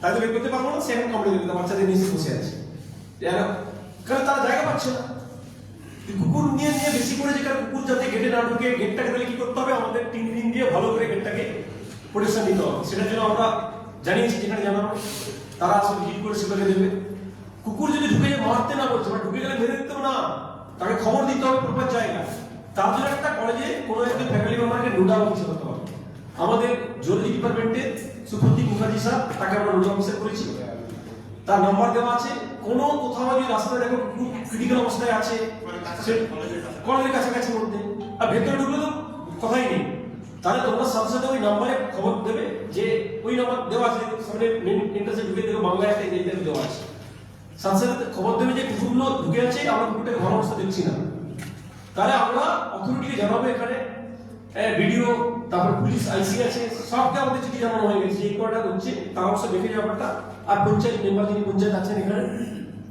তাই তো বের করতে পারবো না, সে এখন কমপ্লেন করতে বাচ্চাদের নিচে বসে আছে, কারণ তারা জায়গা পাচ্ছে না। কুকুর নিয়ে নিয়ে বেশি করে, যেখানে কুকুর যাতে গেটে না ঢুকে, গেটটাকে তাহলে কি করতে হবে, আমাদের টিন দিয়ে ভালো করে গেটটাকে প্রোটেকশন দিতে হবে। সেটার জন্য আমরা জানিয়েছি, যেখানে জানাবো তারা আসলে ভিজিট করে সেটাকে দেবে। কুকুর যদি ঢুকে যে মারতে না বলছে, বা ঢুকে গেলে মেরে দিতে হবে না, তাকে খবর দিতে হবে প্রপার জায়গা। তার জন্য একটা কলেজে কোনো একজন ফ্যামিলি মেম্বারকে নোডাল অফিসার হতে হবে। আমাদের জুলজি ডিপার্টমেন্টে সুপ্রতীক মুখার্জি স্যার, তাকে আমরা নোডাল অফিসার করেছি, তার নাম্বার দেওয়া আছে। কোনো কোথাও যদি রাস্তায় দেখো কুকুর ক্রিটিক্যাল অবস্থায় আছে, কলেজের কাছাকাছি মধ্যে, আর ভেতরে ঢুকলে তো কথাই নেই, তাহলে তোমরা সাথে সাথে ওই নাম্বারে খবর দেবে, যে ওই নাম্বার দেওয়া আছে সামনে মেন এন্ট্রান্সে ঢুকে দেখো বাংলায় একটা ইংরেজিতে দেওয়া আছে, সাথে সাথে খবর দেবে যে কুকুরগুলো ঢুকে আছে, আমরা কুকুরটাকে ভালো অবস্থা দেখছি না। তাহলে আমরা অথরিটিকে জানাবো, এখানে ভিডিও, তারপর পুলিশ আইসি আছে, সবকে আমাদের চিঠি জানানো হয়ে গেছে, এই কটা হচ্ছে তার অবস্থা দেখে ব্যাপারটা। আর পঞ্চায়েত মেম্বার, যিনি পঞ্চায়েত আছেন এখানে,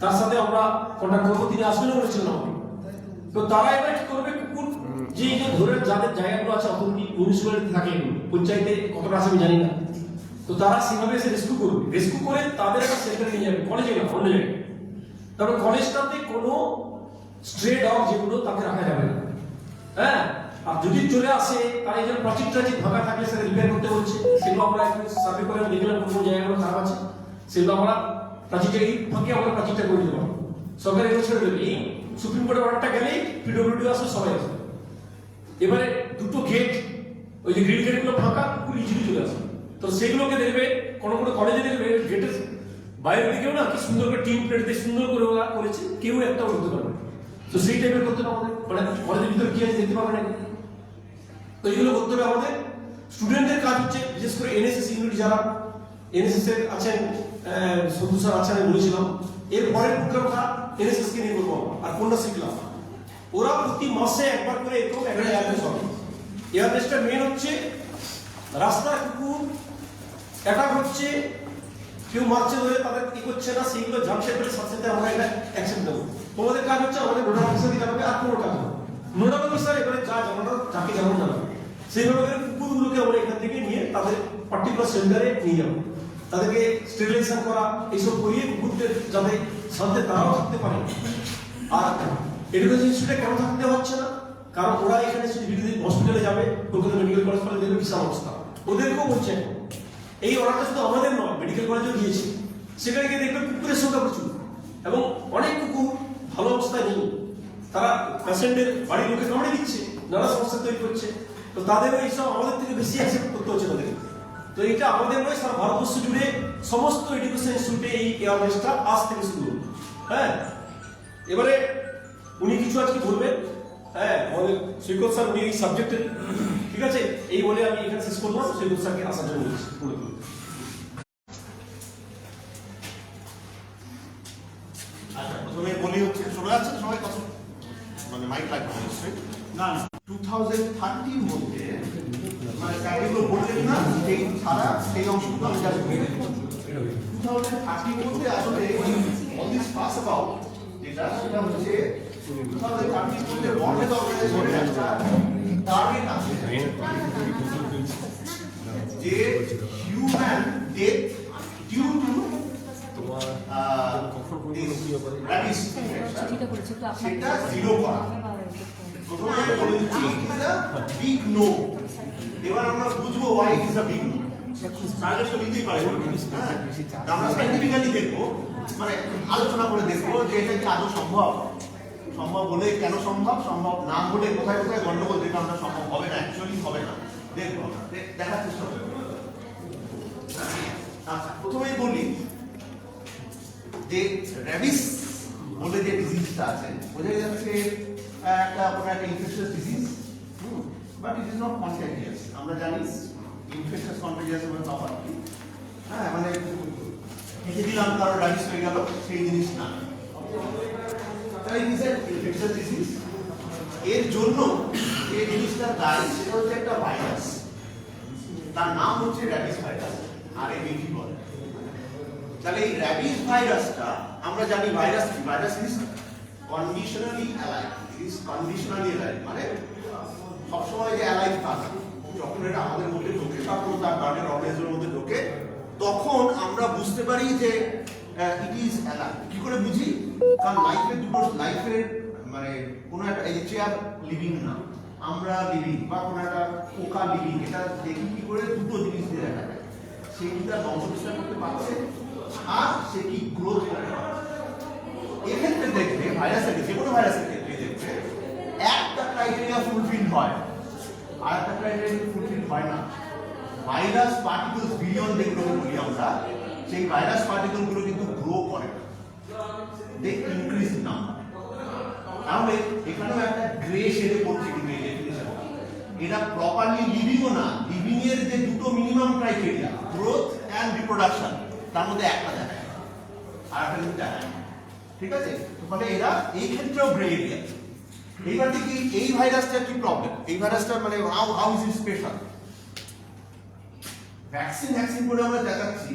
তার সাথে আমরা কন্ট্যাক্ট করবো, তিনি আসবেন বলেছিলেন আমাকে। তো তারা এবার কি করবে, কুকুর যে ধরে যাদের জায়গাগুলো আছে, অথরিটি মিউনিসিপ্যালিটি থাকে, পঞ্চায়েতে কতটা আছে আমি জানি না, তো তারা সেভাবে এসে রেস্কিউ করবে, রেস্কিউ করে তাদের একটা সেন্টারে নিয়ে যাবে, কলেজে না, অন্য জায়গায়। তারপরে কলেজটাতে কোনো স্ট্রে ডগ যেগুলো, তাকে রাখা যাবে না। হ্যাঁ, আর যদি চলে আসে, তারা এই যে প্লাস্টিক টাস্টিক ভাঙা থাকলে সেটা রিপেয়ার করতে বলছে, সেগুলো আমরা একটু সার্ভে করে দেখলাম কোন জায়গাগুলো খারাপ আছে, সেগুলো আমরা প্লাস্টিকটা এই ফাঁকে আমরা প্লাস্টিকটা করে দিতে পারবো। সরকার এগুলো ছেড়ে দেবে, এই সুপ্রিম কোর্টের অর্ডারটা গেলেই পিডব্লিউডি আসবে, সবাই আসবে। এবারে দুটো গেট, ওই যে গ্রিল গেটগুলো ফাঁকা, কুকুর ইজিলি চলে আসবে। তো সেগুলোকে দেখবে, কোনো কোনো কলেজে দেখবে গেটের বাইরের দিকেও না কি সুন্দর করে টিন প্লেট দিয়ে সুন্দর করে ওরা করেছে, কেউ একটাও ঢুকতে পারবে। তো সেই টাইপের করতে হবে আমাদের, মানে কলেজের ভিতরে কি আছে দেখতে পাবে না। তো এইগুলো করতে হবে আমাদের। স্টুডেন্টদের কাজ হচ্ছে, বিশেষ করে এনএসএস ইউনিট যারা এনএসএস এর আছেন, সন্ধু স্যার আছেন, আমি বলেছিলাম এর পরের প্রোগ্রামটা এনএসএস কে নিয়ে করবো, আর কন্যাশ্রী ক্লাব, ওরা প্রতি মাসে একবার করে এরকম একটা অ্যাওয়ারনেস হবে। অ্যাওয়ারনেসটা মেন হচ্ছে রাস্তার কুকুর অ্যাটাক হচ্ছে, কেউ মারছে ধরে, তাদের কি করছে না, সেইগুলো জানতে পেরে সাথে সাথে আমরা এটা অ্যাকশন দেবো। তোমাদের কাজ হচ্ছে আমাদের নোডাল অফিসারকে জানাবে, আর কোনো কাজ হবে নোডাল অফিসার এবারে যা জানানো যাকে যেমন জানাবে, সেইভাবে কুকুরগুলোকে আমরা এখান থেকে নিয়ে তাদের পার্টিকুলার সেন্টারে নিয়ে যাবো, তাদেরকে স্টেরিলাইজেশন করা, এইসব করিয়ে কুকুরদের যাতে সাথে তারাও থাকতে পারে। আর এডুকেশন ইনস্টিটিউটে কেন থাকতে হচ্ছে না, কারণ ওরা এখানে হসপিটালে যাবে, কলকাতা মেডিকেল কলেজ ফলে দেখবে বিশাল অবস্থা, ওদেরকেও বলছে। এই অর্ডারটা শুধু আমাদের নয়, মেডিকেল কলেজেও দিয়েছে, সেখানে গিয়ে দেখবে কুকুরের সংখ্যা প্রচুর, এবং অনেক কুকুর ভালো অবস্থায় নেই, তারা পেশেন্টের বাড়ির লোকে কামড়ে দিচ্ছে, নানা সমস্যা তৈরি করছে। তো তাদেরও এইসব আমাদের থেকে বেশি অ্যাকসেপ্ট করতে হচ্ছে তাদের। তো এটা আমাদের নয়, সারা ভারতবর্ষ জুড়ে সমস্ত এডুকেশন ইনস্টিটিউটে এই অ্যাওয়ারনেসটা আজ থেকে শুরু হলো। হ্যাঁ, এবারে উনি কিছু আজকে বলবেন। হ্যাঁ, আমাদের সৈকত স্যার, উনি এই সাবজেক্টের, ঠিক আছে, এই বলে আমি এখানে শেষ করলাম। সৈকত স্যারকে আসার জন্য বলছি। প্রথমে বলি হচ্ছে, শোনা যাচ্ছে সবাই কথা, মানে মাইক লাগবে নিশ্চয়ই না। 2030 মধ্যে মানে চাকরিগুলো বললেন না, এই ছাড়া সেই অংশগুলো আমি জানি 2030 মধ্যে আসলে অল দিস পাস অ্যাবাউট যেটা, সেটা হচ্ছে 2030 মধ্যে ওয়ার্ল্ড হেলথ অর্গানাইজেশনের একটা টার্গেট আছে যে হিউম্যান ডেথ ডিউ টু সেটা জিরো করা। প্রথমে বলে দিচ্ছি বিগ নো, এবার আমরা বুঝবো why is a big no. Target তো নিতেই পারে, আমরা সাইন্টিফিক্যালি দেখবো, মানে আলোচনা করে দেখবো যে এটা কি আদৌ সম্ভব, সম্ভব হলে কেন সম্ভব, সম্ভব না হলে কোথায় কোথায় গন্ডগোল, যেটা আমরা সম্ভব হবে না, অ্যাকচুয়ালি হবে না, দেখবো দেখার চেষ্টা করবো। আচ্ছা, প্রথমেই বলি যে র্যাবিস বলে যে ডিজিজটা আছে, বোঝা যাচ্ছে একটা কোনো একটা infectious disease, but it is not contagious. আমরা জানি ইনফেকশাস কন্টাজিয়াস মানে তফাৎ কি, হ্যাঁ, মানে খেতে দিলাম কারো র্যাবিস হয়ে গেল, সেই জিনিস না। তাই it is a infectious disease. এর জন্য যে জিনিসটা দায়ী সেটা হচ্ছে একটা ভাইরাস, তার নাম হচ্ছে র্যাবিস ভাইরাস, RABV বলে। তাহলে এই র্যাবিস ভাইরাসটা আমরা জানি, ভাইরাস কি, virus is conditionally alive, is conditionally alive, মানে সবসময় যে অ্যালাইভ থাকে, যখন এটা আমাদের মধ্যে ঢোকে, তারপর তার গার্ডের অর্গানিজমের মধ্যে ঢোকে, তখন আমরা বুঝতে পারি যে ইট ইজ অ্যালার্ম। কি করে বুঝি? কারণ লাইফের মানে কোনো একটা, এই যে চেয়ার লিভিং না, আমরা লিভিং, বা কোনো একটা পোকা লিভিং, এটা দেখি কি করে? দুটো জিনিস দিয়ে দেখা যায়, সে কি তার বংশবিস্তার করতে পারছে আর সে কি গ্রোথ করতে পারছে। এক্ষেত্রে দেখবে ভাইরাসের, যে কোনো ভাইরাসের ক্ষেত্রে দেখবে একটা ক্রাইটেরিয়া ফুলফিল হয় আর একটা ক্রাইটেরিয়া ফুলফিল হয় না। ভাইরাস পার্টিকেলস বিলিয়ন যেগুলো বলি আমরা, সেই ভাইরাস পার্টিকেল গুলো কিন্তু গ্রো করে না, দে ইনক্রিজ নাম্বার। তাহলে এখানেও একটা গ্রে শেডে পড়ছে কিন্তু এই ডেফিনিশন। এটা প্রপারলি লিভিংও না, লিভিং এর যে দুটো minimum criteria, growth and reproduction, তার মধ্যে একটা দেখায় আর একটা কিন্তু দেখায়। ঠিক আছে? ফলে এরা এই ক্ষেত্রেও গ্রে এরিয়া। এইবার দেখি এই ভাইরাসটার কি প্রবলেম। এই ভাইরাসটা মানে how is it special. Vaccine করে আমরা দেখাচ্ছি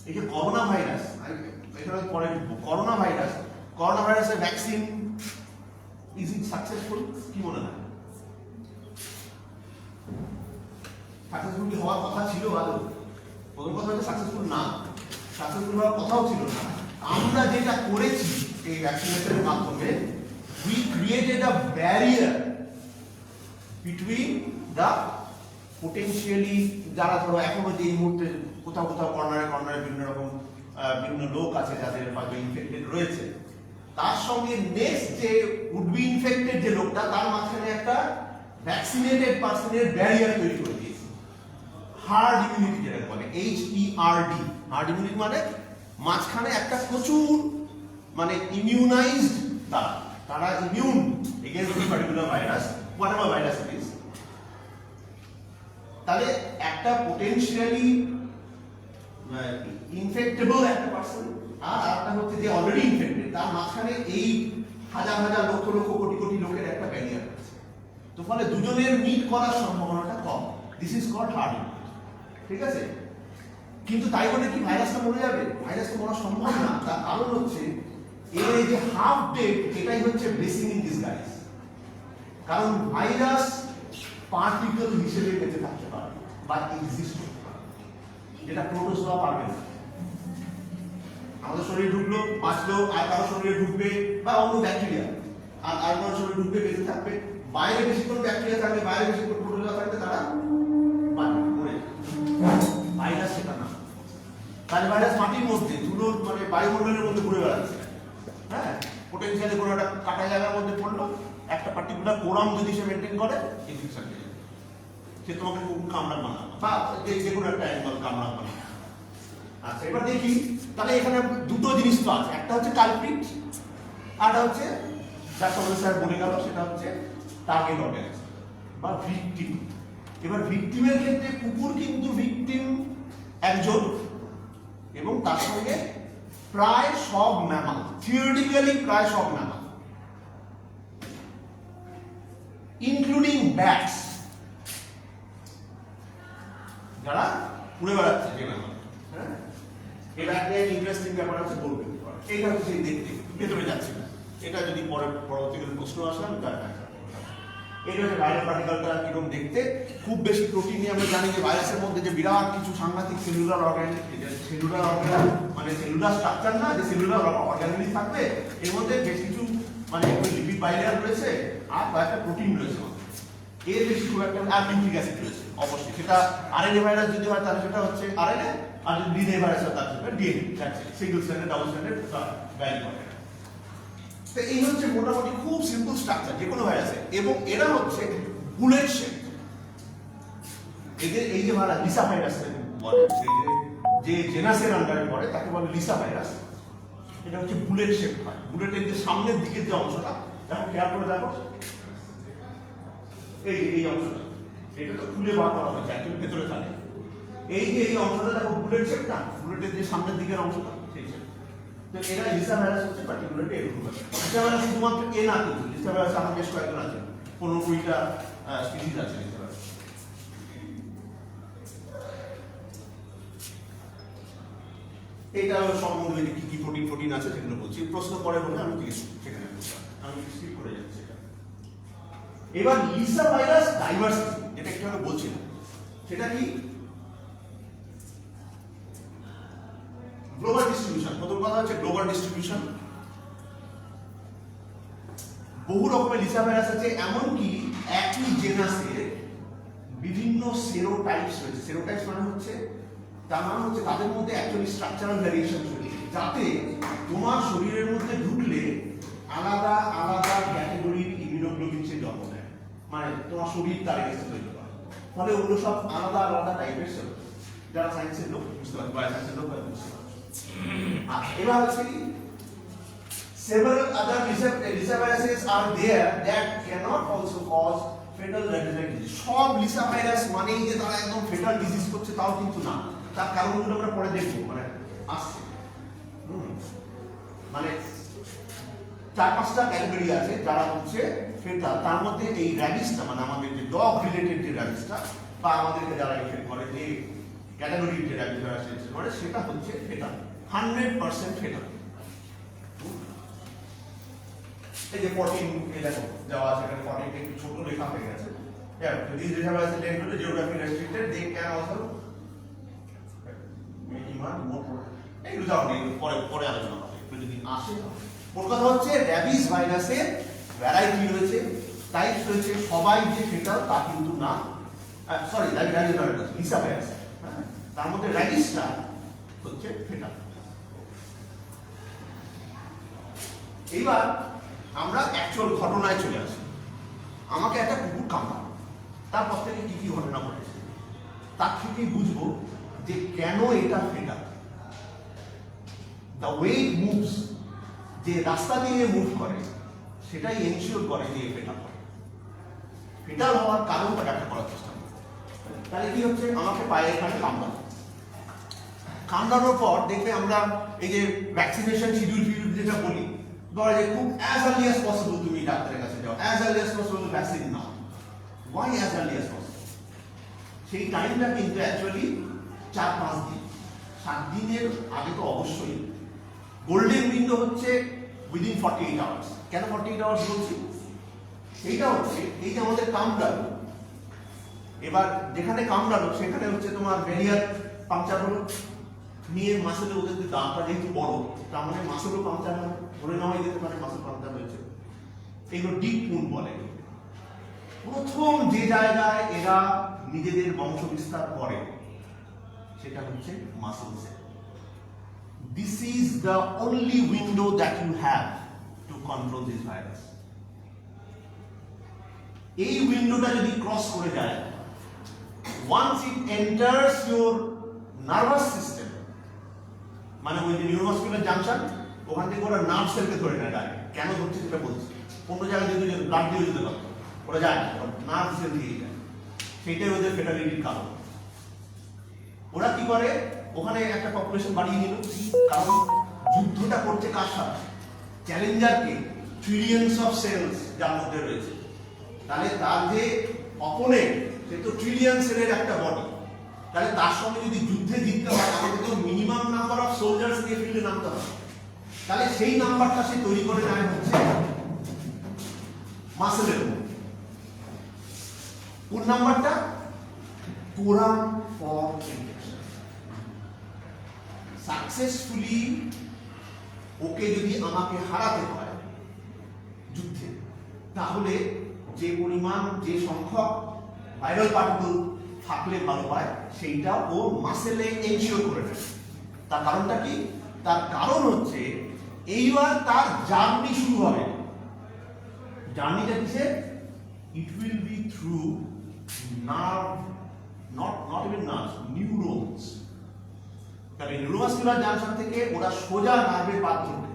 এই যে করোনা ভাইরাস, এখানে পরে করোনা ভাইরাসের ভ্যাকসিন ইজ ইট সাকসেসফুল? কি মনে হয়? সাকসেসফুল হওয়ার কথা ছিল আদৌ? প্রথম কথা হচ্ছে সাকসেসফুল না, সাকসেসফুল হওয়ার কথাও ছিল না। আমরা যেটা করেছি এই ভ্যাকসিনেশনের মাধ্যমে, we created a barrier between the potentially, যারা ধরো এখনো যে এই মুহূর্তে কোথাও কর্নারে বিভিন্ন লোক আছে যাদের হয়তো ইনফেক্টেড রয়েছে, তার সঙ্গে নেক্সট যে উড বি ইনফেক্টেড যে লোকটা, তার মাঝখানে একটা ভ্যাকসিনেটেড পারসনের ব্যারিয়ার তৈরি করে দিয়েছে। হার্ড ইমিউনিটি যেটা বলে, HERD, হার্ড ইমিউনিটি মানে মাঝখানে একটা প্রচুর মানে ইমিউনাইজড, তারা immune against this particular virus, whatever virus it is. তাহলে একটা পোটেনশিয়ালি ইনফেক্টেবল একটা পারসন আর একটা হচ্ছে যে অলরেডি ইনফেক্টেড, তার মাঝখানে এই হাজার লক্ষ কোটি লোকের একটা ব্যারিয়ার আছে। তো ফলে দুজনের মিট করার সম্ভাবনাটা কম। This is called herd immunity. ঠিক আছে? কিন্তু তাই বলে কি ভাইরাসটা মরে যাবে? ভাইরাসটা মরা সম্ভব না। তার কারণ হচ্ছে এর এই যে হাফ ডেট, এটাই হচ্ছে ব্লেসিং ইন ডিসগাইজ। কারণ ভাইরাস পার্টিকেল হিসেবে বেঁচে থাকতে পারে বা এক্সিস্ট করতে পারে, যেটা প্রোটোজোয়া পারবে না। আমাদের শরীরে ঢুকলো, বাঁচলো, আর কারো শরীরে ঢুকবে, বা অন্য ব্যাকটেরিয়া আর কারো শরীরে ঢুকবে, বেঁচে থাকবে। বাইরে বেশিক্ষণ ব্যাকটেরিয়া থাকবে, বাইরে বেশিক্ষণ প্রোটোজোয়া থাকবে, তারা মরে। ভাইরাস সেটা না। তাহলে ভাইরাস মাটির মধ্যে, ধুলোর মানে বায়ুমণ্ডলের মধ্যে ঘুরে বেড়াচ্ছে। হ্যাঁ, পোটেনশিয়ালি কোনো একটা কাটা জায়গার মধ্যে পড়লো, একটা পার্টিকুলার কোরাম যদি সে মেনটেন করে, ইনফেকশন হয়ে যাবে। সে তোমাকে কামড়াক বানাবে বা যে কোনো একটা অ্যানিমাল কামড়াক বানাবে। আচ্ছা, এবার দেখি তাহলে এখানে দুটো জিনিস তো আছে, একটা হচ্ছে কালপ্রিট আর হচ্ছে যা সবাই স্যার বলে গেল, সেটা হচ্ছে টার্গেট অর্গানিজম বা ভিকটিম। এবার ভিকটিমের ক্ষেত্রে কুকুর কিন্তু ভিকটিম একজন, এবং তার সঙ্গে প্রায় সব ম্যামাল, থিওরিটিক্যালি প্রায় সব ম্যামাল, ইনক্লুডিং ব্যাটস, যারা উড়ে বেড়াচ্ছে যে ম্যামাল। হ্যাঁ, এটা একটা ইন্টারেস্টিং ব্যাপার আছে, বলবে এইটা হচ্ছে দেখতে ভেতরে যাচ্ছে না। এটা যদি পরবর্তীকালে প্রশ্ন আসে আমি তার এটা হচ্ছে ভাইরাস পার্টিকেলটা কিরকম দেখতে। খুব বেশি প্রোটিন নিয়ে আমরা জানি যে ভাইরাসের মধ্যে যে বিরাট কিছু সাংঘাতিক সেলুলার অর্গানিক, মানে সেলুলার স্ট্রাকচার না, যে সেলুলার অর্গানিক থাকবে, এর মধ্যে বেশ কিছু মানে লিপিড বাইলেয়ার রয়েছে আর কয়েকটা প্রোটিন রয়েছে। এর বেশি খুব একটা, আর নিউক্লিক অ্যাসিড রয়েছে অবশ্যই। সেটা আরএনএ ভাইরাস যদি হয় তাহলে সেটা হচ্ছে আরএনএ, আর যদি ডিএনএ ভাইরাস হয় তাহলে সেটা DNA, single stranded, double stranded guide করে। তো এই হচ্ছে মোটামুটি খুব সিম্পল স্ট্রাকচার যে কোনো ভাইরাসে। এবং এরা হচ্ছে বুলেট শেপ। এদের এই যে ভাইরাস লিসা ভাইরাস বলে, যে জেনাসের আন্ডারে পড়ে তাকে বলে লিসা ভাইরাস। এটা হচ্ছে বুলেট শেপ হয়। বুলেটের যে সামনের দিকের যে অংশটা, দেখো খেয়াল করে দেখো, এই অংশটা, এটা তো খুলে বার করা হয়েছে, অ্যাকচুয়ালি ভেতরে থাকে। এই যে এই অংশটা দেখো বুলেট শেপ না, বুলেটের যে সামনের দিকের অংশটা, সেই শেপ। তো এরা লিসা ভাইরাস হচ্ছে পার্টিকুলারলি এরকম। লিসা ভাইরাস শুধুমাত্র এ না, কিন্তু লিসা ভাইরাস আমার বেশ কয়েকজন আছে, 15-20টা স্পিসিস আছে লিসা ভাইরাস। এটা হলো সম্বন্ধে কি কি প্রোটিন আছে সেগুলো বলছি। প্রশ্ন পরে বলে আমি সেখানে আমি স্কিপ করে যাচ্ছি। এবার লিসা ভাইরাস ডাইভার্সিটি, যেটা একটু আগে বলছিলাম, সেটা কি? ডিস্ট্রিবিউশন, প্রথম কথা হচ্ছে গ্লোবাল ডিস্ট্রিবিউশন। বহু রকমের লিসা ভাইরাস আছে, এমনকি একই জেনাসের বিভিন্ন সেরোটাইপস রয়েছে। সেরোটাইপস মানে হচ্ছে, তার মানে হচ্ছে তাদের মধ্যে অ্যাকচুয়ালি স্ট্রাকচারাল ভ্যারিয়েশন রয়েছে, যাতে তোমার শরীরের মধ্যে ঢুকলে আলাদা আলাদা ক্যাটাগরির ইমিউনোগ্লোবিন সে জন্ম নেয়, মানে তোমার শরীর তার এগেন্সে তৈরি করে। ফলে ওগুলো সব আলাদা আলাদা টাইপের সেল। যারা সায়েন্সের লোক বুঝতে পারবে, বায়োসায়েন্সের লোক বুঝতে পারবে। এবার হচ্ছে কি, several other Lisa viruses are there that cannot also cause fetal redundant disease. সব লিসা ভাইরাস মানেই যে তারা একদম ফেটাল ডিজিজ করছে তাও কিন্তু না, তার কারণগুলো আমরা পরে দেখবো, মানে আসছে। মানে 4-5টা ক্যাটাগরি আছে যারা হচ্ছে ফেটাল, তার মধ্যে এই র্যাবিসটা, মানে আমাদের যে ডগ রিলেটেড যে র্যাবিসটা বা আমাদেরকে যারা এফেক্ট করে, যে ক্যাটাগরির যে র্যাবিস ভাইরাস করে, সেটা হচ্ছে ফেটাল, 100% ফেটাল। এই যে 14 এ দেখো দেওয়া আছে, এখানে 14 কে একটু ছোট লেখা হয়ে গেছে। যদি রিজার্ভ আছে লেন হলে geography restricted, they can also minimum more, এই যাও নেই, পরে আলোচনা হবে একটু যদি আসে। মোট কথা হচ্ছে র্যাবিস ভাইরাসের ভ্যারাইটি রয়েছে, টাইপস রয়েছে, সবাই যে ফেটাল তা কিন্তু না। Sorry, rabies virus, Lisa virus, তার মধ্যে র্যাবিসটা হচ্ছে ফেটাল। এইবার আমরা অ্যাকচুয়াল ঘটনায় চলে আসি। আমাকে একটা কুকুর কামড়ায়, তারপর থেকে কি কি ঘটনা ঘটেছে তার থেকেই বুঝবো যে কেন এটা fatal. The way it moves, যে রাস্তা দিয়ে মুভ করে, সেটাই এনশিওর করে যে ফেটাল হয়। ফেটাল হওয়ার কারণটা ব্যাখ্যা করার চেষ্টা করি। তাহলে কি হচ্ছে, আমাকে পায়ে এখানে কামড়ানোর পর দেখবে আমরা এই যে ভ্যাকসিনেশন শিডিউল যেটা বলি, ধরো যে খুব অ্যাজ আর্লি অ্যাজ পসিবল তুমি ডাক্তারের কাছে যাও, as early as possible vaccine নাও। Why as early as possible? সেই টাইমটা কিন্তু অ্যাকচুয়ালি 4-5 দিন, 7 দিনের আগে তো অবশ্যই। গোল্ডেন উইন্ডো হচ্ছে উইদিন 48 আওয়ার্স। কেন 48 আওয়ার্স বলছি? সেইটা হচ্ছে এই যে আমাদের কামড়ালো, এবার যেখানে কামড়ালো সেখানে হচ্ছে তোমার ব্যারিয়ার পাংচার হলো, নিয়ে মাসেলে ওদের দাঁতটা যেহেতু বড়, তার মানে মাসেলও পাংচার হবে, ধরে নেওয়াই যেতে পারে মাসেল পাংচার হয়েছে। এগুলো ডিপ উন্ড বলে। প্রথম যে জায়গায় এরা নিজেদের বংশ বিস্তার করে সেটা হচ্ছে মাসেলসে। This is the only window that you have to control this virus. এই উইন্ডোটা যদি ক্রস করে যায়, once it enters your nervous system, মানে ওই যে নিউরোমাসকুলার জাংশন, ওখান থেকে ওরা নার্ভ সেলকে ধরে নেয় ডাইরেক্ট। কেন ধরছে সেটা বলছি, অন্য জায়গায় যদি ব্লাড দিয়ে যেতে পারতো, ওরা যায় না, নার্ভ সেল দিয়ে যায়। সেইটাই ওদের ফেটালিটির কারণ। ওরা কি করে, ওখানে একটা পপুলেশন বাড়িয়ে নিল, কারণ যুদ্ধটা করছে কার সাথে? চ্যালেঞ্জারকে, ট্রিলিয়নস অফ সেলস যার মধ্যে রয়েছে। তাহলে তার যে অপোনেন্ট, সে তো ট্রিলিয়ন সেলের একটা বডি, তাহলে তার সঙ্গে যদি যুদ্ধে জিততে হয়, আমাদের তো মিনিমাম নাম্বার অফ সোলজার্স দিয়ে ফিল্ডে নামতে হবে। তাহলে সেই নাম্বারটা সে তৈরি করে নেয় হচ্ছে মাসেলের। কোন নাম্বারটা? Quorum for infection. সাকসেসফুলি ওকে যদি আমাকে হারাতে হয় যুদ্ধে, তাহলে যে পরিমাণ, যে সংখ্যক ভাইরাল পার্টিকেল থাকলে ভালো হয়, সেইটা ও মাসেলে এনশিওর করে নেয়। তার কারণটা কি? তার কারণ হচ্ছে এইবার তার জার্নি শুরু হবে। জার্নিটা কিসে? It will be through nerve, not even nerve, neurons. তাহলে নিউরোমাসকুলার জাংশন থেকে ওরা সোজা নার্ভের পাত ধরবে।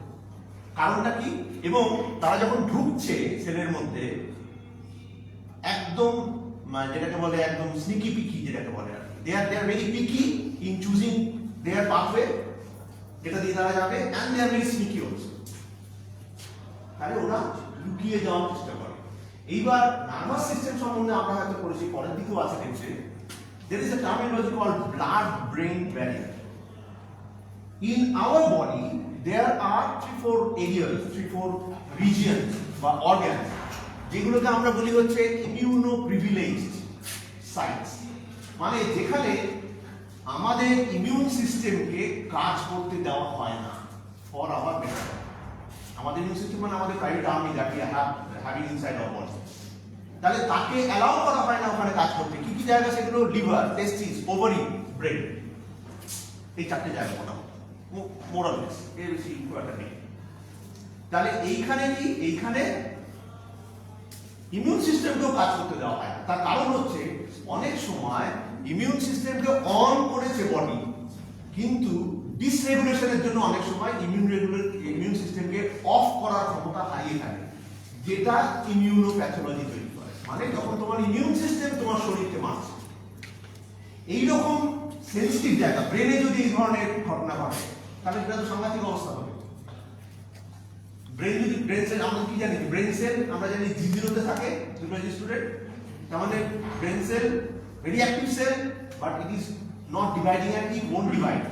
কারণটা কি? এবং তারা যখন ঢুকছে সেলের মধ্যে, একদম যেটাকে বলে একদম স্নিকি পিকি, যেটাকে বলে they are very picky in choosing their pathway, যেটা দিয়ে তারা যাবে, and they are very sneaky also. তাহলে ওরা লুকিয়ে যাওয়ার চেষ্টা করে। এইবার নার্ভাস সিস্টেম সম্বন্ধে আমরা হয়তো পড়েছি, পরের দিকেও আছে দেখছে, there is a terminology called blood brain barrier. In our body there are 3-4 areas, 3-4 regions বা organs, যেগুলোকে আমরা বলি হচ্ছে ইমিউনো প্রিভিলেজড সাইটস। মানে যেখানে আমাদের ইমিউন সিস্টেমকে কাজ করতে দেওয়া হয় না ফর আওয়ার বেটার। আমাদের ইমিউন সিস্টেম মানে আমাদের private army that we having inside our body. তাহলে তাকে অ্যালাউ করা হয় না ওখানে কাজ করতে। কি কি জায়গা সেগুলো? লিভার, টেস্টিস, ওভারি, ব্রেন, এই চারটে জায়গা মোটামুটি মোরালেস, এর বেশি খুব একটা নেই। তাহলে এইখানে কি, এইখানে ইমিউন সিস্টেমকেও কাজ করতে দেওয়া হয় না। তার কারণ হচ্ছে অনেক সময় ইমিউন সিস্টেমকে অন করেছে বডি, কিন্তু ডিসরেগুলেশনের জন্য অনেক সময় ইমিউন সিস্টেমকে অফ করার ক্ষমতা হারিয়ে থাকে, যেটা ইমিউনোপ্যাথোলজি তৈরি করে। মানে যখন তোমার ইমিউন সিস্টেম তোমার শরীরকে মারছে, এইরকম সেন্সিটিভ জায়গা ব্রেনে যদি এই ধরনের ঘটনা ঘটে, তাহলে এটা তো সাংঘাতিক অবস্থা হবে। ব্রেন যদি ব্রেন সেল, আমরা কি জানি ব্রেন সেল আমরা জানি G0 তে থাকে, জুলজি স্টুডেন্ট। তার মানে brain cell very active cell, but it is not dividing and it won't divide.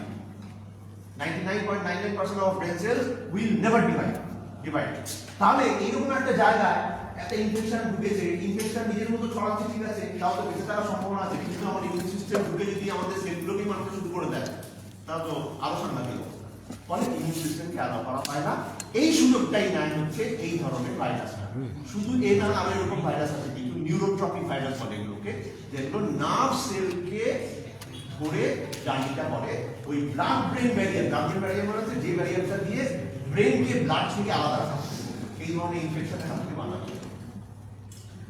99.99% of brain cells will never divide. তাহলে এইরকম একটা জায়গায় একটা ইনফেকশন ঢুকেছে, ইনফেকশন নিজের মতো ছড়াচ্ছে, ঠিক আছে, তাও তো বেঁচে থাকার সম্ভাবনা আছে, কিন্তু আমার ইমিউন সিস্টেম ঢুকে যদি আমাদের সেলগুলোকেই মারতে শুরু করে দেয়, তাহলে তো আরো সাংঘাতিক অবস্থা। ফলে ইমিউন সিস্টেমকে অ্যালাউ করা হয় না। এই সুযোগটাই নেয় হচ্ছে এই ধরনের ভাইরাসটা। শুধু এ না, আরো এরকম ভাইরাস আছে কিন্তু নিউরোট্রপিক ভাইরাস বলে এগুলোকে, যেগুলো নার্ভ সেলকে ধরে জার্নিটা করে। ওই blood brain barrier, blood brain barrier মানে হচ্ছে যে ব্যারিয়ারটা দিয়ে ব্রেনকে ব্লাড থেকে আলাদা রাখা, এই ধরনের ইনফেকশনের হাত থেকে বাঁচানো।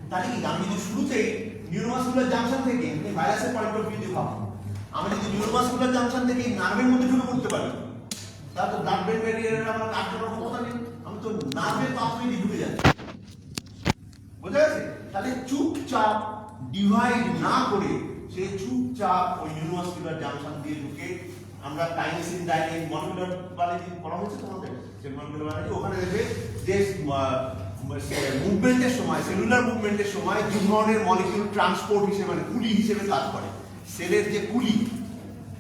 তাহলে কি আমি যদি শুরুতেই নিউরোমাসকুলার জাংশন থেকে ভাইরাসের পয়েন্ট অফ ভিউ ভাবো, আমি যদি নিউরোমাসকুলার জাংশন থেকে নার্ভের মধ্যে ঢুকে পড়তে পারি, তাহলে তো ব্লাড ব্রেন ব্যারিয়ারের আমার কাজ করার ক্ষমতা নেই, আমি তো নার্ভের পাথওয়ে দিয়ে ঢুকে যাচ্ছি। বোঝা গেছে? তাহলে চুপচাপ ডিভাইড না করে সে চুপচাপ ওই নিউরোমাসকুলার জাংশন দিয়ে ঢুকে আমরা কাইনেসিন, ডাইনিন, মলিকুলার বায়োলজি পড়া হয়েছে তোমাদের, যে মলিকুলার বায়োলজি, ওখানে দেখবে যে মুভমেন্টের সময়, সেলুলার মুভমেন্টের সময় দু ধরনের মলিকিউল ট্রান্সপোর্ট হিসেবে, মানে কুলি হিসেবে কাজ করে। সেলের যে কুলি,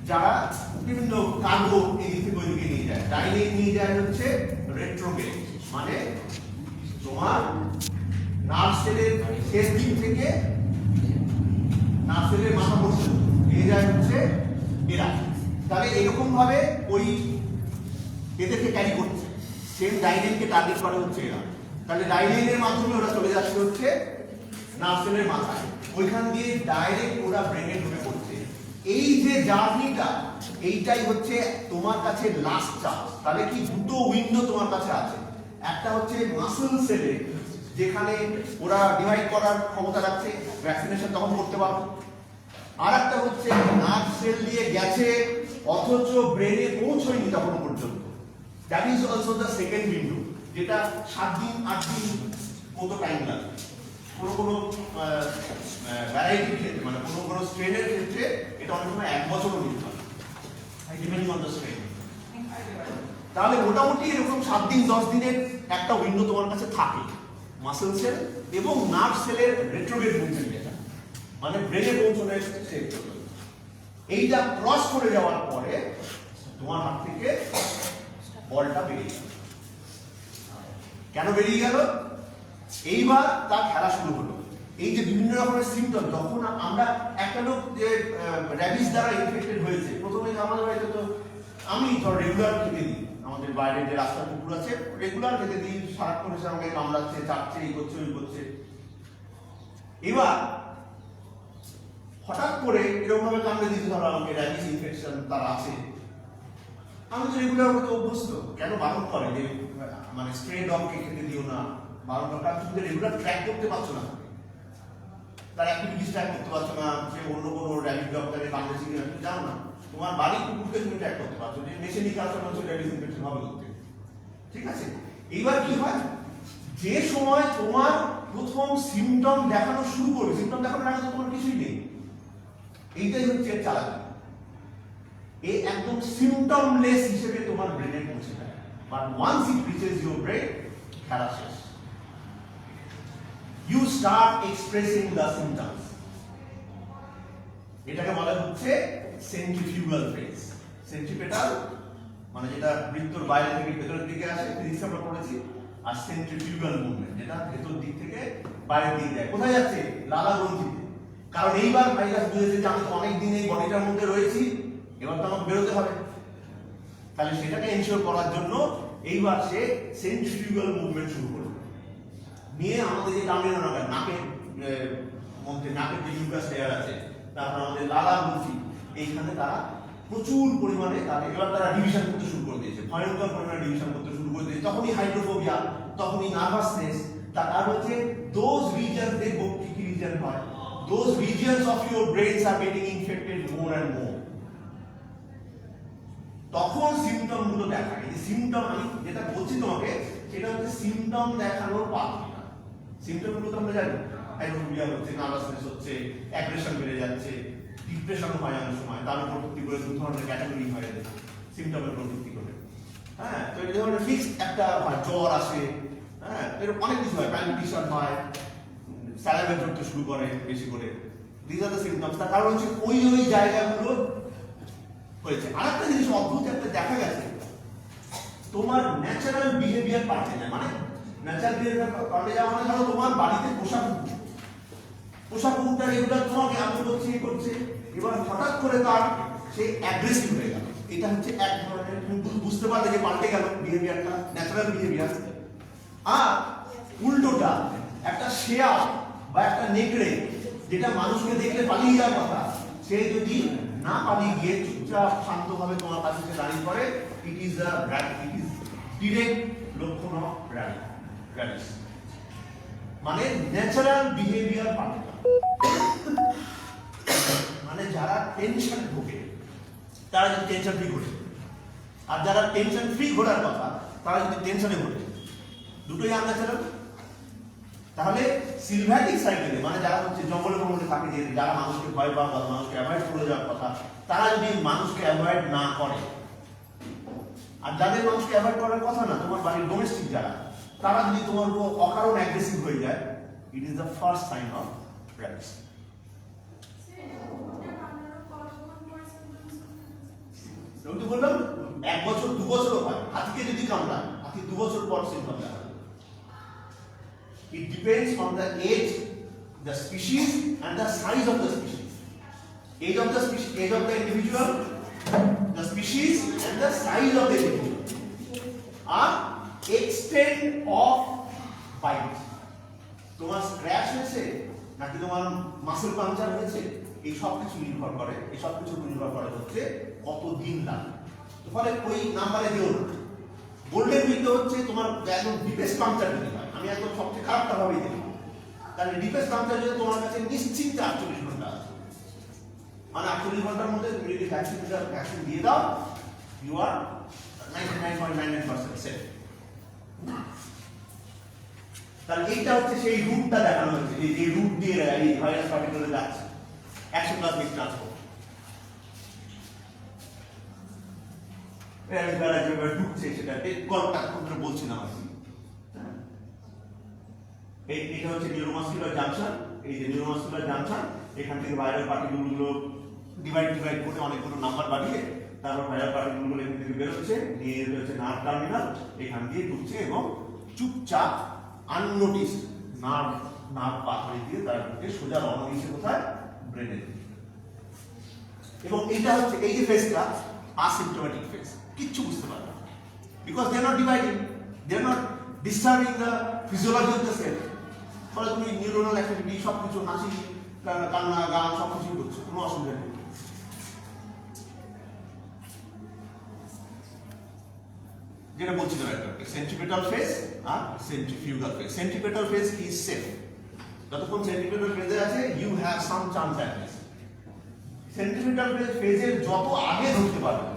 যারা বিভিন্ন কার্গো এই দিক থেকে ওই দিকে নিয়ে যায়, ডাইনিন নিয়ে যায় হচ্ছে রেট্রোগেট, মানে তোমার নার্ভ সেলের শেষ দিক থেকে নার্ভ সেলের মাথা পর্যন্ত নিয়ে যায় হচ্ছে এরা। তাহলে এরকম ভাবে ওই এদেরকে ক্যারি করছে, সেম ডাইনিনকে টার্গেট করে হচ্ছে এরা। তাহলে ডাইনিনের মাধ্যমে ওরা চলে যাচ্ছে হচ্ছে নার্ভ সেলের মাথায়, ওইখান দিয়ে ডাইরেক্ট ওরা ব্রেনে ঢুকে পড়ছে। এই যে জার্নিটা, এইটাই হচ্ছে তোমার কাছে লাস্ট চান্স। তাহলে কি দুটো উইন্ডো তোমার কাছে আছে, একটা হচ্ছে মাসল সেলে, যেখানে ওরা ডিভাইড করার ক্ষমতা রাখছে, ভ্যাকসিনেশন তখন করতে পারো। আর একটা হচ্ছে নার্ভ সেল দিয়ে গেছে অথচ ব্রেনে পৌঁছয়নি তখন পর্যন্ত, that is also the second window, যেটা 7 দিন 8 দিন মতো টাইম লাগে। কোনো ভ্যারাইটির ক্ষেত্রে, মানে কোনো স্ট্রেনের ক্ষেত্রে এটা অনেক সময় 1 বছরও নিতে পারে, ডিপেন্ডিং অন দ্য স্ট্রেন। তাহলে মোটামুটি এরকম 7 দিন 10 দিনের একটা উইন্ডো তোমার কাছে থাকে মাসল সেল এবং নার্ভ সেলের রেট্রোগেট মুভমেন্ট, যেটা মানে ব্রেনে পৌঁছানোর ক্ষেত্রে। এইটা ক্রস করে যাওয়ার পরে তোমার হাত থেকে বলটা বেরিয়ে গেল। কেন বেরিয়ে গেল? এইবার তার খেলা শুরু হলো। এই যে বিভিন্ন রকমের সিমটম, যখন আমরা একটা লোক যে র্যাবিস দ্বারা ইনফেক্টেড হয়েছে, প্রথমে আমাদের বাড়িতে তো আমি ধর রেগুলার খেতে দিই, আমাদের বাইরে যে রাস্তার কুকুর আছে রেগুলার খেতে দিই, সারাক্ষণ এসে আমাকে কামড়াচ্ছে, চাটছে, এই করছে ওই করছে। এবার হঠাৎ করে এরকম ভাবে কামড়ে দিতে, ধরো আমাকে র্যাবিস ইনফেকশন তার আছে, আমি তো রেগুলার হতে অভ্যস্ত। কেন বারণ করে যে মানে স্প্রে ডগকে খেতে দিও না, বারণ করে তুমি রেগুলার ট্র্যাক করতে পারছো না, তার অ্যাক্টিভিটিস ট্র্যাক করতে পারছো না, সে অন্য কোনো র্যাবিস ডক্টরে কামড়েছে কিনা তুমি জানো না, তোমার বাড়ির কুকুরকে তুমি ট্র্যাক করতে পারছো, যে মেশিনি কালচার হচ্ছে র্যাবিস ইনফেকশন হবে করতে, ঠিক আছে। এইবার কি হয়, যে সময় তোমার প্রথম সিমটম দেখানো শুরু করবে, সিমটম দেখানোর আগে তো তোমার কিছুই নেই, এইটাই হচ্ছে চালাকি। এই একদম সিমটমলেস হিসেবে তোমার ব্রেনে পৌঁছে যায়, but once it reaches your brain, খেলা শেষ। You start expressing the symptoms. এটাকে বলা হচ্ছে সেন্ট্রিফিউগাল ফেজ। সেন্ট্রিপেটাল মানে যেটা বৃত্তর বাইরে থেকে ভেতরের দিকে আসে, ফিজিক্স আমরা পড়েছি, আর সেন্ট্রিফিউগাল মুভমেন্ট যেটা ভেতর দিক থেকে বাইরের দিকে যায়। কোথায় যাচ্ছে? লালা গ্রন্থিতে। কারণ এইবার ভাইরাস বুঝেছে যে আমি তো অনেক দিন এই বডিটার মধ্যে রয়েছি, এবার তো আমাকে বেরোতে হবে, তাহলে সেটাকে এনশিওর করার জন্য এইবার সে সেন্ট্রিফিউগাল মুভমেন্ট শুরু করবে। নিয়ে আমাদের যে টার্মিনাল নাকের মধ্যে নাকের যে মিউকাস লেয়ার আছে, তারপর আমাদের লালা গ্রন্থি, এইখানে তারা প্রচুর পরিমাণে এবার তারা ডিভিশন করতে শুরু করে দিয়েছে, ভয়ঙ্কর পরিমাণে ডিভিশন করতে শুরু করে দিয়েছে। তখনই হাইড্রোফোবিয়া, তখনই নার্ভাসনেস। তার হচ্ছে দোজ রিজন দেখবো কি কি রিজন হয়, those reasons of your brains are getting infected more and more. তখন সিমটম গুলো দেখায়। এই সিমটম আমি যেটা বলছি তোমাকে, সেটা হচ্ছে সিমটম দেখানোর পাথা। সিমটম গুলো তো আমরা জানি, হাইড্রোফোবিয়া হচ্ছে, নার্ভাসনেস হচ্ছে, অ্যাগ্রেশন বেড়ে যাচ্ছে, ডিপ্রেশন হয় অনেক সময়, তার উপর ভিত্তি করে দু ধরনের ক্যাটাগরি হয়ে যায় সিমটমের উপর ভিত্তি করে। হ্যাঁ, তো এই ধরনের ফিক্সড একটা হয়, জ্বর আসে, হ্যাঁ, এরকম অনেক কিছু হয়, প্যালপিটেশন হয়, স্যালাইভা ঝরতে শুরু করে বেশি করে। This are the symptoms. তার কারণ হচ্ছে ওই ওই জায়গাগুলো হয়েছে। আরেকটা জিনিস অদ্ভুত একটা দেখা গেছে, তোমার ন্যাচারাল বিহেভিয়ার পাল্টে যায়। মানে ন্যাচারাল বিহেভিয়ার পাল্টে যাওয়া মানে ধরো তোমার বাড়িতে পোষা কুকুরটা রেগুলার তোমাকে আদর করছে, করছে, এবার হঠাৎ করে তার সে অ্যাগ্রেসিভ হয়ে গেল। এটা হচ্ছে এক ধরনের, তুমি বুঝতে পারলে যে পাল্টে গেল বিহেভিয়ারটা, ন্যাচারাল বিহেভিয়ার। আর উল্টোটা, একটা শেয়াল বা একটা নেকড়ে যেটা মানুষকে দেখলে পালিয়ে যাওয়ার কথা, সে যদি না পালিয়ে গিয়ে চুপচাপ শান্তভাবে তোমার কাছে এসে দাঁড়িয়ে পড়ে, ইট ইজ ডিরেক্ট লক্ষণ অফ র্যাবিস। মানে ন্যাচারাল বিহেভিয়ার পাল্টে। মানে যারা টেনশন ভোগে তারা যদি টেনশন ফ্রি ঘোরে, আর যারা টেনশন ফ্রি ঘোরার কথা তারা যদি টেনশনে ঘোরে, দুটোই আনন্যাচারাল। তাহলে সিলভ্যাটিক সাইকেলে, মানে যারা হচ্ছে জঙ্গলে জঙ্গলে থাকে, যে যারা মানুষকে ভয় পাওয়ার কথা, মানুষকে অ্যাভয়েড করে যাওয়ার কথা, তারা যদি মানুষকে অ্যাভয়েড না করে, আর যাদের মানুষকে অ্যাভয়েড করার কথা না, তোমার বাড়ির ডোমেস্টিক যারা, তারা যদি তোমার উপর অকারণ অ্যাগ্রেসিভ হয়ে যায়, it is the first sign of rabies. আমি তো বললাম 1 বছর 2 বছরও হয়। হাতিকে যদি কামড়ায়, হাতি 2 বছর পর সিমটম দেখাবে। It depends on the age, the species, and the size of the species. Age of the species, age of the individual, the species, and the size of the individual. Are extent of bite. তোমার scratch হয়েছে নাকি তোমার muscle puncture হয়েছে, এই সব কিছু নির্ভর করে, এই সব কিছু নির্ভর করে হচ্ছে কতদিন লাগে। ফলে ওই নাম্বারে দিও না। গোল্ডেন উইকটা হচ্ছে তোমার একদম ডিপেস্ট পাংচার যদি হয়, আমি একদম সবচেয়ে খারাপটা ভাবেই দিই, তাহলে ডিপেস্ট পাংচার যদি তোমার কাছে নিশ্চিত 48 ঘন্টা আছে, মানে 48 ঘন্টার মধ্যে তুমি যদি ভ্যাকসিন দিয়ে দাও, ইউ আর 99.99% সেফ। তাহলে এইটা হচ্ছে সেই রুটটা দেখানো হয়েছে, যে রুট দিয়ে এই ভাইরাস পার্টিকুলার যাচ্ছে, 100+ ট্রান্সপোর্ট। ঢুকছে সেটা বলছিলাম আর কি। এইটা হচ্ছে নিউরোমাস্কুলার জাংশন। এই যে নিউরোমাস্কুলার জাংশন, এখান থেকে ভাইরাল পার্টিকুলগুলো ডিভাইড করে অনেকগুলো নাম্বার বাড়িয়ে তারপর ভাইরাল পার্টিকুলগুলো এখান থেকে বেরোচ্ছে, নিয়ে হচ্ছে নার্ভ টার্মিনাল, এখান দিয়ে ঢুকছে এবং চুপচাপ আননোটিস নার্ভ পাথরে দিয়ে তারা ঢুকে সোজা রওনা দিয়েছে কোথায়, ব্রেনে। এবং এইটা হচ্ছে এই যে ফেজটা অ্যাসিম্পটোমেটিক ফেজ, কিচ্ছু বুঝতে পারে না, because they are not dividing, they are not disturbing the physiology of the cell. ফলে তুমি নিউরোনাল অ্যাক্টিভিটি সবকিছু, হাসি কান্না গান সবকিছু করছো, কোনো অসুবিধা নেই। যেটা বলছিলাম একটা সেন্ট্রিপেটাল ফেজ আর centrifugal phase. Centripetal phase is safe, যতক্ষণ সেন্ট্রিপেটাল ফেজে আছে you have some chance at least. Centripetal ফেজের যত আগে ধরতে পারবে,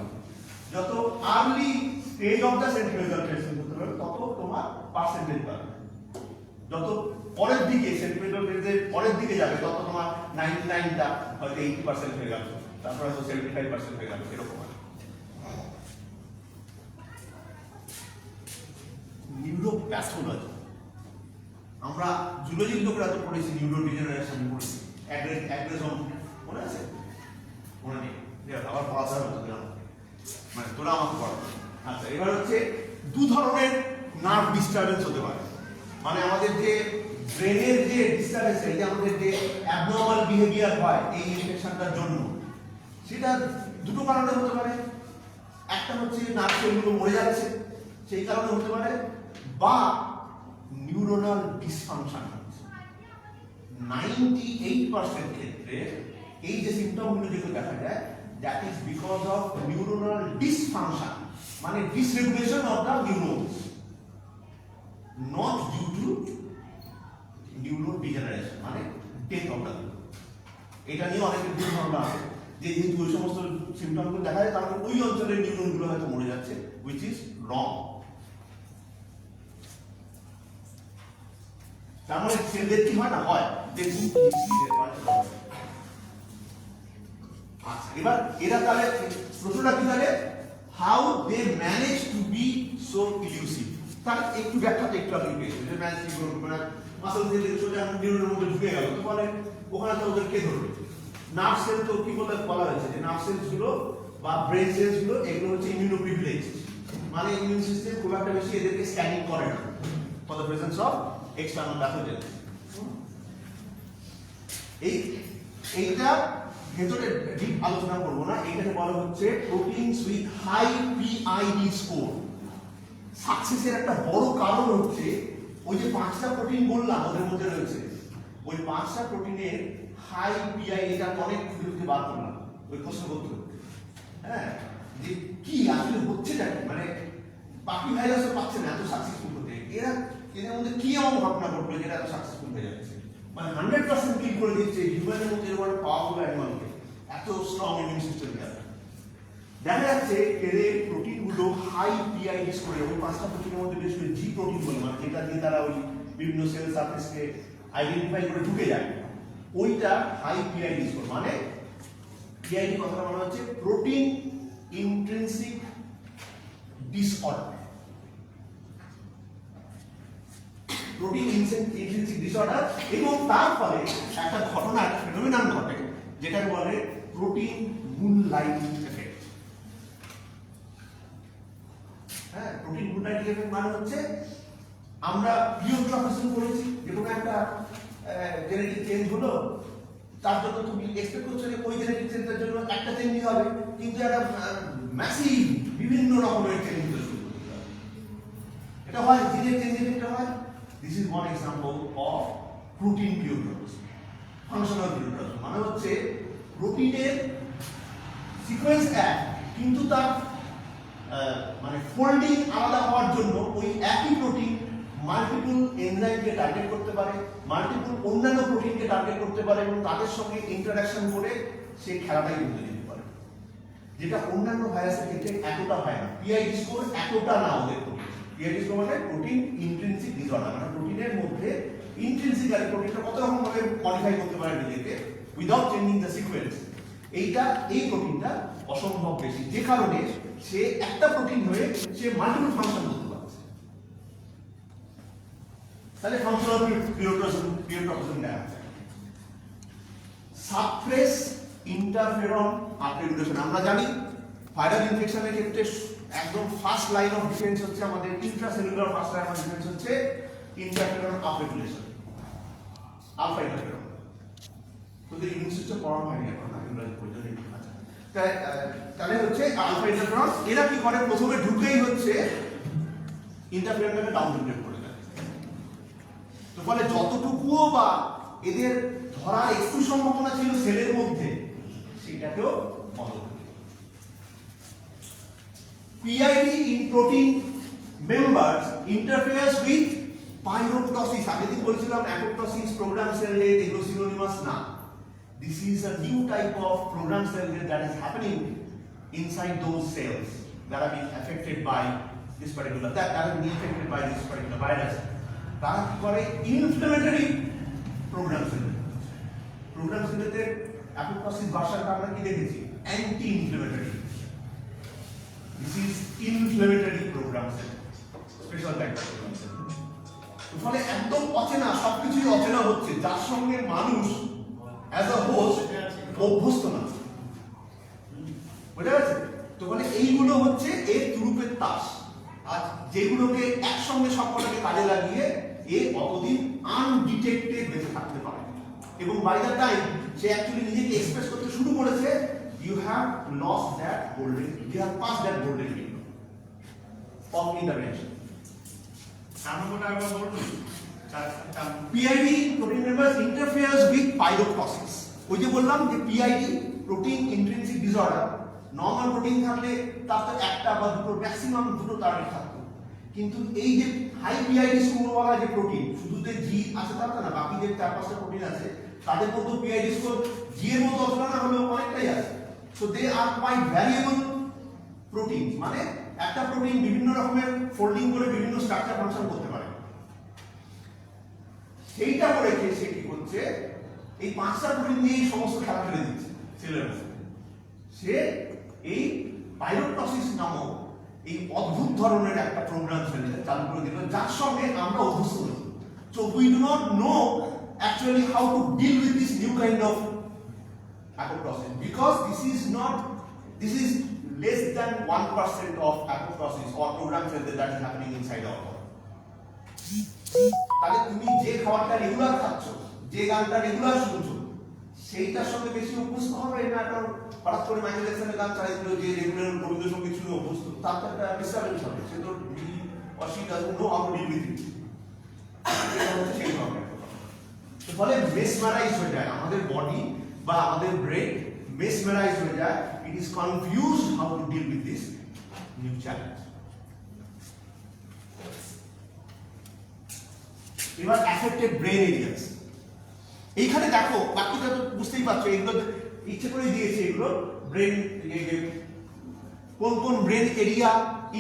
যত early stage of the centripetal phase ধরতে পারবে, তত তোমার পার্সেন্টেজ পাবে। যত পরের দিকে সেন্ট্রিপেটাল ফেজের পরের দিকে যাবে, তত তোমার 99টা হয়তো 80% হয়ে গেল, তারপরে হয়তো 75% হয়ে গেল, এরকম। নিউরোপ্যাথোলজি, আমরা জুলজির লোকরা তো পড়েছি, নিউরোডিজেনারেশন পড়েছি, অ্যাগ্রেশন মনে আছে? মনে নেই, আবার পড়াতে হবে তোদের, মানে তোরা আমাকে পড়াবে। আচ্ছা, এবার হচ্ছে দু ধরনের নার্ভ ডিস্টারবেন্স হতে পারে। মানে আমাদের যে ব্রেনের যে ডিস্টারবেন্স, এই যে আমাদের যে অ্যাবনর্মাল বিহেভিয়ার হয় এই ইনফেকশনটার জন্য, সেটা দুটো কারণে হতে পারে, একটা হচ্ছে নার্ভ সেলগুলো মরে যাচ্ছে সেই কারণে হতে পারে, বা নিউরোনাল ডিসফাংশন হচ্ছে। 98% ক্ষেত্রে এই যে সিম্পটমগুলো যেগুলো দেখা যায়, that is because of neuronal dysfunction, মানে dysregulation of the neurons, not due to neuro degeneration, মানে ডেথ অফ দ্য। এটা নিয়ে অনেকের ভুল ধারণা আছে যে যেহেতু ওই সমস্ত সিম্পটমগুলো দেখা যায় তাহলে ওই অঞ্চলের নিউরনগুলো হয়তো মরে যাচ্ছে, হুইচ ইজ রং। তার মানে সেলদের কি হয় না হয় দেখুন। আচ্ছা, এবার এরা তাহলে প্রশ্নটা কি তাহলে, how they manage to be so elusive, তার একটু ব্যাখ্যাটা একটু আগে পেয়েছে যে ম্যানেজ কি করবে, মানে মাসল সেল সোজা নিউরনের মধ্যে ঢুকে গেল তো বলে ওখানে তো ওদের কে ধরবে। নার্ভ সেল তো কি বলা হয়েছে যে নার্ভ সেলস গুলো বা ব্রেন সেলস গুলো এগুলো হচ্ছে ইমিউনো প্রিভিলেজ, মানে ইমিউন সিস্টেম খুব একটা বেশি এদেরকে স্ক্যানিং করে না for the presence of external pathogen. এইটা ভেতরে ডিপ আলোচনা করবো না, এইটাকে বলা হচ্ছে proteins with high PID score. সাকসেসের একটা বড় কারণ হচ্ছে ওই যে 5টা প্রোটিন বললাম ওদের মধ্যে রয়েছে, ওই 5টা প্রোটিনের হাই পিআই, এটা অনেক খুঁজে বার করলাম ওই প্রশ্ন করতে করতে, হ্যাঁ, যে কি আসলে হচ্ছেটা কি, মানে বাকি ভাইরাসও পাচ্ছে না এত সাকসেসফুল হতে, এদের মধ্যে কি এমন ঘটনা ঘটলো যেটা এত সাকসেসফুল হয়ে যাচ্ছে, মানে 100% কিল করে দিচ্ছে হিউম্যানের মধ্যে এরকম পাওয়ারফুল অ্যানিমালকে, এত স্ট্রং ইমিউন সিস্টেম আছে। দেখা যাচ্ছে এদের প্রোটিনগুলো হাই পিআইডি স্কোরে, ওই 5টা প্রোটিনের মধ্যে বেশ করে জি প্রোটিন বলে, মানে যেটা দিয়ে তারা ওই বিভিন্ন সেল সারফেসকে আইডেন্টিফাই করে ঢুকে যায়, ওইটা হাই পিআইডি স্কোর। মানে পিআইডি কথাটা বলা হচ্ছে protein intrinsic disorder, protein intrinsic disorder, এবং তার ফলে একটা ঘটনা, একটা ফেনোমেনন ঘটে যেটাকে বলে প্রোটিন মুনলাইটিং এফেক্ট। হ্যাঁ, প্রোটিন মুনলাইটিং এফেক্ট মানে হচ্ছে আমরা প্লিওট্রপিজম করেছি, যে কোনো একটা জেনেটিক চেঞ্জ হলো, তার জন্য তুমি এক্সপেক্ট করছো যে ওই জেনেটিক চেঞ্জের জন্য একটা চেঞ্জ হবে, কিন্তু একটা ম্যাসিভ বিভিন্ন রকমের চেঞ্জ হতে শুরু করতে হবে। এটা হয় জিনের চেঞ্জ, এটা হয়। This is one example of protein pleiotropism. Functional pleiotropism মানে হচ্ছে প্রোটিনের সিকোয়েন্স এক, কিন্তু তার মানে ফোল্ডিং আলাদা হওয়ার জন্য ওই একই প্রোটিন মাল্টিপল এনজাইমকে টার্গেট করতে পারে, মাল্টিপল অন্যান্য প্রোটিনকে টার্গেট করতে পারে, এবং তাদের সঙ্গে ইন্টারঅ্যাকশন করে সেই খেলাটাই করতে যেতে পারে, যেটা অন্যান্য ভাইরাসের ক্ষেত্রে এতটা হয় না। পিআইডি স্কোর এতটা না ওদের। পিআইডি স্কোর মানে প্রোটিন ইন্ট্রিনসিক ডিসঅর্ডার, মানে প্রোটিনের মধ্যে ইন্ট্রিনসিক্যালি প্রোটিনটা কত রকম ভাবে মডিফাই করতে পারে নিজেকে উইদাউট চেঞ্জিং দ্য সিকোয়েন্স। এই প্রোটিনটা অসম্ভব বেশি, যে কারণে সে একটা প্রোটিন হয়ে সে মাল্টিপল ফাংশন করতে পারছে। তাহলে ফাংশনাল প্লিওট্রপিজম দেখা যায়। সাপ্রেস ইন্টারফেরন আপরেগুলেশন, আমরা জানি ভাইরাল ইনফেকশনের ক্ষেত্রে একদম ফার্স্ট লাইন অফ ডিফেন্স হচ্ছে আমাদের intracellular, first line of defence হচ্ছে ইন্টারফেরন আপরেগুলেশন, আলফা ইন্টারফেরন। তোদের ইমিউন সিস্টেম পড়ানো হয়নি এখন, ইংরেজি পর্যন্ত। তাহলে হচ্ছে আলফা ইন্টারফেরন, এরা কি করে, প্রথমে ঢুকেই হচ্ছে ইন্টারফেরনটাকে ডাউন রেগুলেট করে দেয়। তো ফলে যতটুকুও বা এদের ধরার একটু সম্ভাবনা ছিল সেলের মধ্যে, সেটাকেও বন্ধ করে দেয়। PID in protein members interferes with pyroptosis. আগের দিন বলেছিলাম apoptosis, program cell death, এগুলো synonymous না। This is a new type of program cell death that is happening inside those cells that are being affected by this particular virus. তারা কি করে, inflammatory program cell death। program cell death এর apoptosis ভাষাটা আমরা কি দেখেছি, anti inflammatory। This is inflammatory program cell, special type of program cell। তো ফলে একদম অচেনা, সবকিছুই অচেনা হচ্ছে, যার সঙ্গে মানুষ অ্যাজ আ হোস্ট অভ্যস্ত না। বুঝা গেছে? তো ফলে এইগুলো হচ্ছে এর তুরুপের তাস, আর যেগুলোকে একসঙ্গে সবকটাকে কাজে লাগিয়ে এ অতদিন আনডিটেক্টেড বেঁচে থাকতে পারে, এবং বাই দ্য টাইম সে অ্যাকচুয়ালি নিজেকে এক্সপ্রেস করতে শুরু করেছে, you have lost that golden, you have passed that golden window of intervention. PID, protein members, interferes with pyroptosis. ওই যে বললাম যে PID, protein intrinsic disorder, normal protein থাকলে তার তো একটা বা দুটো ম্যাক্সিমাম দুটো টার্গেট থাকতো, কিন্তু এই যে হাই PID স্কোরওয়ালা যে প্রোটিন, শুধু যে জি আছে তা না, বাকি যে 4-5টা প্রোটিন আছে তাদের মধ্যে PID স্কোর জি এর মতো অতটা না হলেও অনেকটাই আছে। So they are quite variable protein, মানে একটা প্রোটিন বিভিন্ন রকমের ফোল্ডিং করে বিভিন্ন স্ট্রাকচার ফাংশন করতে পারে। সেইটা করে সে কি করছে, এই 5টা প্রোটিন দিয়ে সমস্ত খেলা খেলে দিচ্ছে সেলের মধ্যে। সে এই পাইরোপ্টোসিস নামক এই অদ্ভুত ধরনের একটা প্রোগ্রাম চালু করে দিল, যার সঙ্গে আমরা অভ্যস্ত নই। So we do not know actually how to deal with this new kind of apoptosis, because this is less than 1% of apoptosis or program cell that is happening inside our body. তাহলে তুমি যে খাবারটা regular খাচ্ছ, যে গানটা regular শুনছো, সেইটার সঙ্গে বেশি অভ্যস্ত হবে না। কারণ হঠাৎ করে মাইকেল জ্যাকসনের গান চালিয়ে যে রেগুলার রবীন্দ্রসঙ্গীত শুনে অভ্যস্ত, তার তো একটা ডিস্টার্বেন্স হবে। সে তো know how to deal with it, সেই হবে। ফলে মেসমারাইজ হয়ে যায় আমাদের বডি বা আমাদের ব্রেন, মেসমারাইজ হয়ে যায়। It is confused how to deal with this new challenge. এবার অ্যাফেক্টেড ব্রেন এরিয়াস, এইখানে দেখো বাকিটা তো বুঝতেই পারছো, এগুলো ইচ্ছে করে দিয়েছে, এগুলো ব্রেন কোন কোন ব্রেন এরিয়া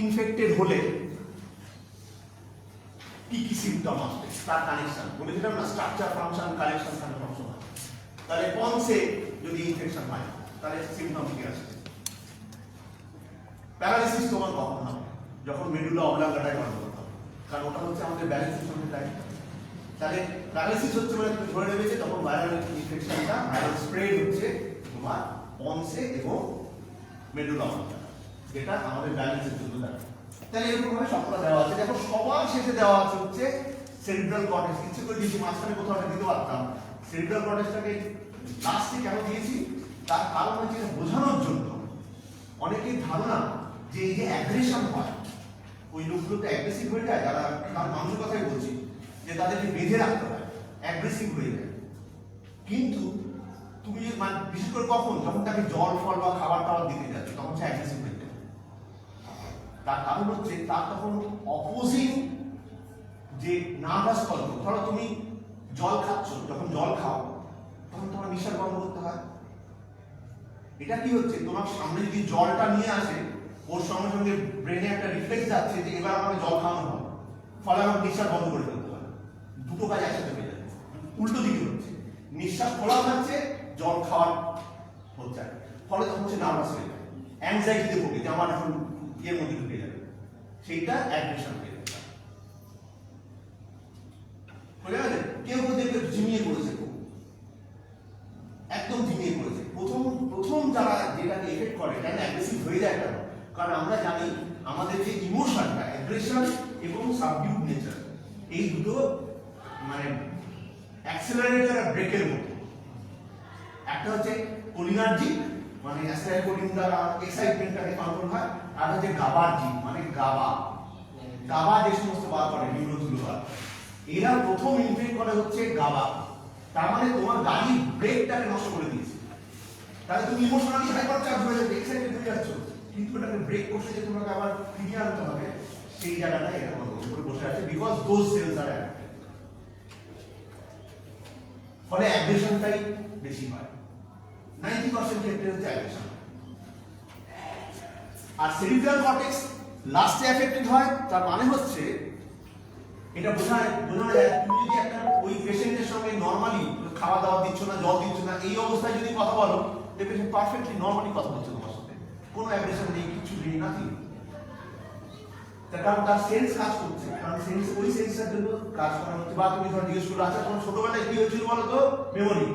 ইনফেক্টেড হলে কি কি সিমটম আসবে, তার কানেকশন বলেছিলাম না, স্ট্রাকচার ফাংশন কানেকশন ফাংশন। তাহলে পন্সে যদি ইনফেকশন হয় তাহলে সিমটম কি আসবে? প্যারালাইসিস তোমার কখন হবে? যখন মেডুলা অবলাঙ্গাটায় গন্ডগোল হবে, কারণ ওটা হচ্ছে আমাদের ব্যালেন্সের সঙ্গে টাইম। তাহলে প্যারালাইসিস হচ্ছে মানে তুমি ধরে নেবে যে তখন ভাইরাল ইনফেকশনটা, ভাইরাল স্প্রেড হচ্ছে তোমার পন্সে এবং মেডুলা অবলাঙ্গা, যেটা আমাদের ব্যালেন্সের জন্য দাঁড়ায়। তাহলে এরকম ভাবে সবটা দেওয়া আছে। দেখো সবার শেষে দেওয়া আছে হচ্ছে সেরিব্রাল কর্টেক্স। ইচ্ছে করে দিয়েছি, মাঝখানে কোথাও একটা দিতে পারতাম। সেরিব্রাল কর্টেক্সটাকে লাস্টে কেন দিয়েছি, তার কারণ হচ্ছে বোঝানোর জন্য। অনেকের ধারণা যে এই যে অ্যাগ্রেশন হয়, ওই লোকগুলোতে অ্যাগ্রেসিভ হয়ে যায়, যারা তার মানুষের কথাই বলছি, যে তাদেরকে বেঁধে রাখতে হয়, অ্যাগ্রেসিভ হয়ে যায়। কিন্তু তুমি মানে বিশেষ করে কখন, যখন তাকে জল ফল বা খাবার টাবার দিতে যাচ্ছে, তখন সে অ্যাগ্রেসিভ হয়ে যায়। তার কারণ হচ্ছে তার তখন অপোজিং যে নার্ভাস তন্ত্র, ধরো তুমি জল খাচ্ছ, যখন জল খাও তখন তোমার নিঃশ্বাস বন্ধ করতে হয়। এটা কি হচ্ছে, তোমার সামনে যদি জলটা নিয়ে আসে, ওর সঙ্গে সঙ্গে ব্রেনে একটা রিফ্লেক্স যাচ্ছে যে এবার আমাকে জল খাওয়ানো হবে, ফলে আমার নিঃশ্বাস বন্ধ করে ফেলতে হয়। দুটো কাজ একসাথে হয়ে যাচ্ছে, উল্টো দিকে হচ্ছে, নিঃশ্বাস খোলা যাচ্ছে, জল খাওয়ার হচ্ছে, ফলে তখন হচ্ছে নার্ভাস হয়ে যায়, অ্যাংজাইটিতে ভোগে যে আমার এখন এর মধ্যে ঢুকে যাবে, সেইটা অ্যাগ্রেশন হয়ে যাবে। বুঝা গেছে? কেউ কেউ দেখবে ঝিমিয়ে পড়েছে, একদম ঝিমিয়ে পড়েছে। প্রথম যারা যেটাকে এফেক্ট করে, এটা অ্যাগ্রেসিভ হয়ে যায় কেন? কারণ আমরা জানি আমাদের যে ইমোশনটা, অ্যাগ্রেশন এবং সাবডিউড নেচার, এই দুটো মানে অ্যাক্সেলারেটর আর ব্রেকের মতো। একটা হচ্ছে কোলিনার্জিক, মানে অ্যাসিটাইলকোলিন দ্বারা এক্সাইটমেন্টটাকে কন্ট্রোল হয়, আর হচ্ছে গাবার্জিক, মানে গাবা যে সমস্ত বার করে নিউরোগুলো, এরা প্রথম ইনফেক্ট করে হচ্ছে গাবা। তার মানে তোমার গাড়ির ব্রেকটাকে নষ্ট করে দিয়েছে। তাহলে তুমি ইমোশনালি হাইপার চার্জ হয়ে যাবে, এক্সাইটেড হয়ে যাচ্ছ, কিন্তু এটাকে ব্রেক করতে যে তোমাকে আবার ফিরিয়ে আনতে হবে, সেই জায়গাটায় এরকম করে বসে আছে, because those cells are active. ফলে অ্যাগ্রেশনটাই বেশি হয়, 90% ক্ষেত্রে হচ্ছে অ্যাগ্রেশন। আর সেরিব্রাল কর্টেক্স লাস্টে অ্যাফেক্টেড হয়, তার মানে হচ্ছে এটা বোঝানো যায়, তুমি যদি একটা ওই পেশেন্টের সঙ্গে নরমালি খাওয়া দাওয়া দিচ্ছ না, জল দিচ্ছ না, এই অবস্থায় যদি কথা বলো, এই পেশেন্ট পারফেক্টলি নরমালি কথা বলছে তোমার সাথে, কোনো অ্যাগ্রেশন নেই, কিছু নেই, নাথিং। তার কারণ তার সেন্স কাজ করছে, কারণ সেন্স ওই সেন্সের জন্য কাজ করা হচ্ছে। বা তুমি ধর জিজ্ঞেস করো, আচ্ছা তোমার ছোটবেলায় কি হয়েছিল বলো তো, মেমোরি,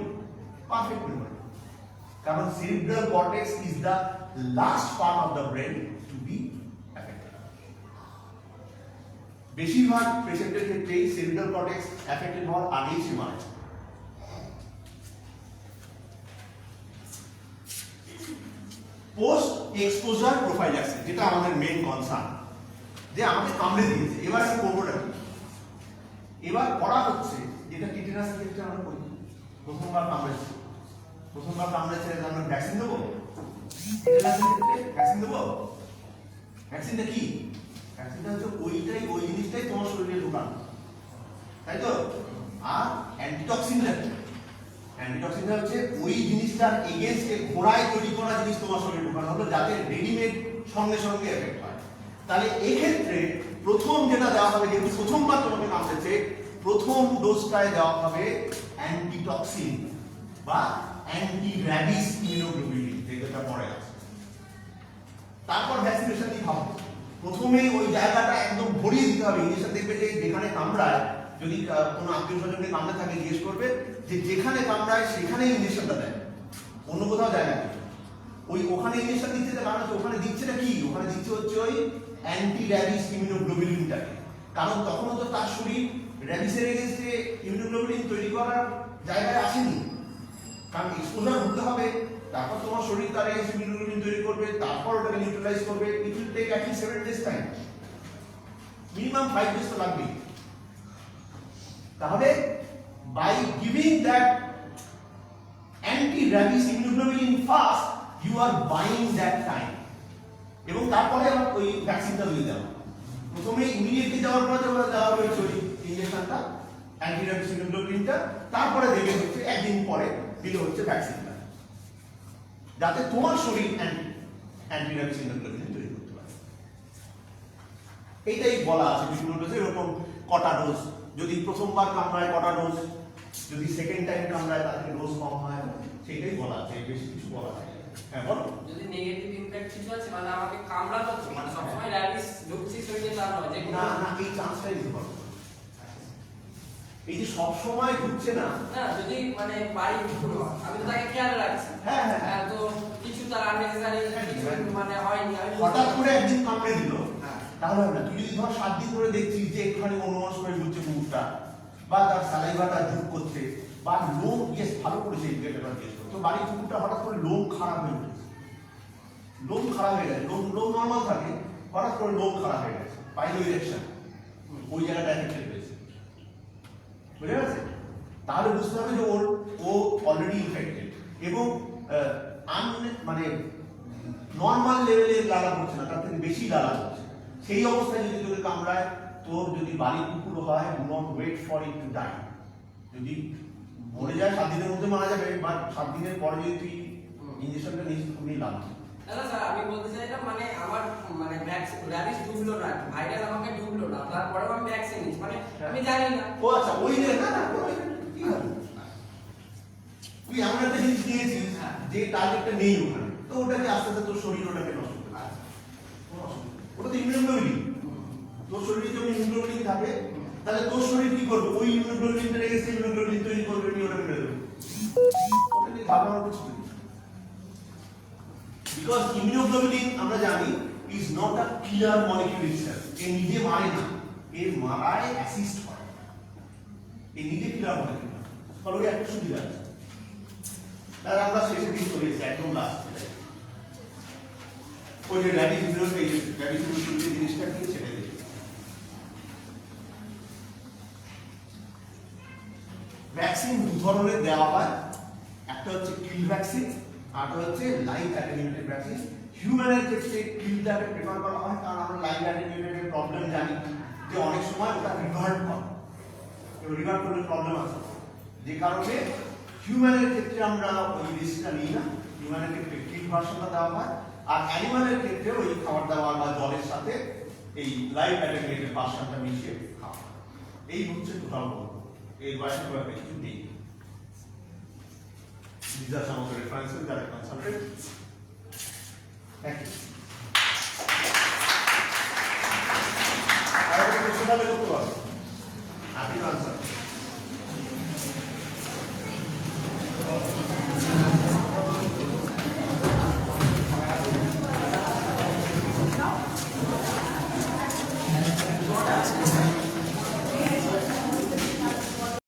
পারফেক্ট মেমোরি। কারণ cerebral cortex is the last part of the brain to be affected. বেশিরভাগ পেশেন্টের ক্ষেত্রে সেরিব্রাল কর্টেক্স অ্যাফেক্টেড হওয়ার আগেই সে মারা যায়। এক্সপোজার প্রোফাইল্যাক্সিস, যেটা আমাদের মেইন কনসার্ন, যে আমাকে কামড়ে দিয়েছে, এবার আমি করবোটা কি? এবার করা হচ্ছে যেটা টিটেনাসের ক্ষেত্রে আমরা করি, প্রথমবার কামড়েছে, আমরা ভ্যাকসিন দেবো। টিটেনাসের ক্ষেত্রে ভ্যাকসিন দেবো। ভ্যাকসিনটা কি? ভ্যাকসিনটা হচ্ছে ওই জিনিসটাই তোমার শরীরে ঢোকানো, তাই তো? আর অ্যান্টিটক্সিনটা কি? অ্যান্টিটক্সিনটা হচ্ছে ওই জিনিসটার এগেইনস্টে ঘোড়ায় তৈরি করা জিনিস তোমার শরীরে ঢোকানো হলো, যাতে রেডিমেড সঙ্গে সঙ্গে এফেক্ট হয়। তাহলে এক্ষেত্রে প্রথম যেটা দেওয়া হবে, যেহেতু প্রথমবার তোমাকে কামড়েছে, প্রথম ডোজটায় দেওয়া হবে অ্যান্টিটক্সিন বা অ্যান্টি র্যাবিস ইমিউনোগ্লোবুলিন, যেটা পরে আছে। তারপর ভ্যাকসিনেশন কি হবে? প্রথমে ওই জায়গাটা একদম ভরিয়ে দিতে হবে ইঞ্জেকশন। দেখবে যে যেখানে কামড়ায়, যদি কোনো আত্মীয় স্বজনকে কামড়ে থাকে, জিজ্ঞেস করবে যে যেখানে কামড়ায় সেখানে ইঞ্জেকশনটা দেয়, অন্য কোথাও দেয় না। ওখানে ইঞ্জেকশন দিচ্ছে, কারণ ওখানে দিচ্ছেটা কি? ওখানে দিচ্ছে হচ্ছে ওই অ্যান্টি র্যাবিস ইমিউনোগ্লোবুলিনটাকে। কারণ তখনও তো তার শরীর র্যাবিসের এগেইনস্টে ইমিউনোগ্লোবুলিন তৈরি করার জায়গায় আসেনি, কারণ এক্সপোজার হতে হবে, তারপর তোমার শরীর তার এগেইনস্টে ইমিউনোগ্লোবুলিন তৈরি করবে, তারপর ওটাকে নিউট্রালাইজ করবে। It will take at least 7 days time, minimum 5 days তো লাগবে। তাহলে by giving that anti rabies immunoglobulin first, you are buying that time. এবং তারপরে আবার ওই ভ্যাকসিনটা দিয়ে দেওয়া। প্রথমে ইমিডিয়েটলি দেওয়ার পরে দেওয়া হয়েছে ওই ইঞ্জেকশনটা, অ্যান্টি-র্যাবিস ইমিউনোগ্লোবুলিনটা, তারপরে দেবে হচ্ছে একদিন পরে দিলে হচ্ছে ভ্যাকসিনটা, যাতে তোমার শরীর অ্যান্টি-র্যাবিস ইমিউনোগ্লোবুলিন তৈরি করতে পারে। এইটাই বলা আছে বিভিন্ন ডোজে, এরকম কটা ডোজ, যদি প্রথমবার কামড়ায় কটা ডোজ, যদি সেকেন্ড টাইম কামড়ায় তাহলে ডোজ কম হয়, সেটাই বলা আছে, বেশি কিছু বলা আছে। হ্যাঁ বলো। যদি নেগেটিভ ইমপ্যাক্ট কিছু আছে, মানে আমাকে কামড়াতো, মানে সবসময় র্যাবিস ঢুকছি শরীরে তা নয়, যে না না, এই চান্সটাই দিতে পারো। এই যে সব সময় ঢুকছে না, না, যদি মানে বাড়ি ঢুকলো, আমি তো তাকে খেয়াল রাখছি। হ্যাঁ, হ্যাঁ। হ্যাঁ, তো কিছু তার আননেসেসারি কিছু মানে হয়নি, আমি হঠাৎ করে একদিন কামড়ে দিল, হ্যাঁ। তাহলে হবে না। তুই যদি ধর 7 দিন ধরে দেখছিস যে একটুখানি অনুমান করে ঘুরছে কুকুরটা, বা তার সালাইভাটা ঝুঁক করছে, বা লোম ভালো করেছে এবার জিজ্ঞেস করো, তো বাড়ির কুকুরটা হঠাৎ করে লোম খারাপ হয়ে গেছে, লোম নর্মাল থাকে, হঠাৎ করে লোম খারাপ হয়ে গেছে, পাইলো ইরেকশন, ওই জায়গাটা এফেক্টেড হয়েছে, বুঝে গেছে? তাহলে বুঝতে হবে যে ও অলরেডি ইনফেক্টেড, এবং মানে নর্মাল লেভেলের লালা পড়ছে না, তার থেকে বেশি লালা পড়ছে। সেই অবস্থায় যদি তোকে কামড়ায়, তোর যদি বাড়ির কুকুর হয়, do not wait for it to die. যদি মরে যায় 7 দিনের মধ্যে মারা যাবে, বাট 7 দিনের পরে যদি তুই ইনজেকশনটা নিস, খুবই লাভ। না স্যার, আমি বলতে চাইলাম মানে আমার মানে র্যাবিস ঢুকলো না, ভাইরাস আমাকে ঢুকলো না, তারপরেও আমি ভ্যাকসিন নিচ্ছি, মানে আমি জানি না। ও আচ্ছা, ওই যে না না, কি হবে? তুই এমন একটা জিনিস নিয়েছিস যে টার্গেটটা নেই ওখানে, তো ওটাকে আস্তে আস্তে তোর শরীর ওটাকে নষ্ট করে দেয়। ওটা তো ইমিউনোগ্লোবুলিন, তোর শরীরে যখন ইমিউনোগ্লোবুলিন থাকে, তাহলে তোর শরীর কি করবে? ওই ইমিউনোগ্লোবুলিনটা এগেইনস্ট ইমিউনোগ্লোবুলিন তৈরি করবে, নিয়ে ওটা মেরে দেবে। ওটা নিয়ে ভাবনার কিছু নেই। বিকজ ইমিউনোগ্লোবুলিন আমরা জানি is not a killer molecule itself. এ নিজে মারে না, এর মারায় অ্যাসিস্ট হয়, এ নিজে কিলার মলিকিউল না। ফলে একটা সুবিধা আছে। তাহলে আমরা শেষের দিন চলে এসেছি, একদম লাস্ট। ওই যে র্যাবিস ইমিউনোগ্লোবুলিন জিনিসটা কি সেটা দেখি। ভ্যাকসিন দু ধরনের দেওয়া হয়, একটা হচ্ছে কিল ভ্যাকসিন, আর হচ্ছে লাইভ অ্যাটেনুয়েটেড ভ্যাকসিন। হিউম্যানের ক্ষেত্রে কিলটাকে প্রেফার করা হয়, কারণ আমরা লাইভ অ্যাটেনুয়েটেড প্রবলেম জানি যে অনেক সময় ওটা রিভার্ট করে, রিভার্ট করলে প্রবলেম আছে, যে কারণে হিউম্যানের ক্ষেত্রে আমরা ওই রিস্কটা নিই না। হিউম্যানের ক্ষেত্রে কিল ভার্সনটা দেওয়া হয়, আর অ্যানিমালের ক্ষেত্রে ওই খাবার দাবার বা জলের সাথে এই লাইভ অ্যাটেনুয়েটেড ভার্সনটা মিশিয়ে খাওয়া। এই হচ্ছে টোটাল বলবো, এর বাইরে ব্যাপারে কিছু নেই। These are some of the references that I consulted. Thank you. I have a question to ask. Happy to answer.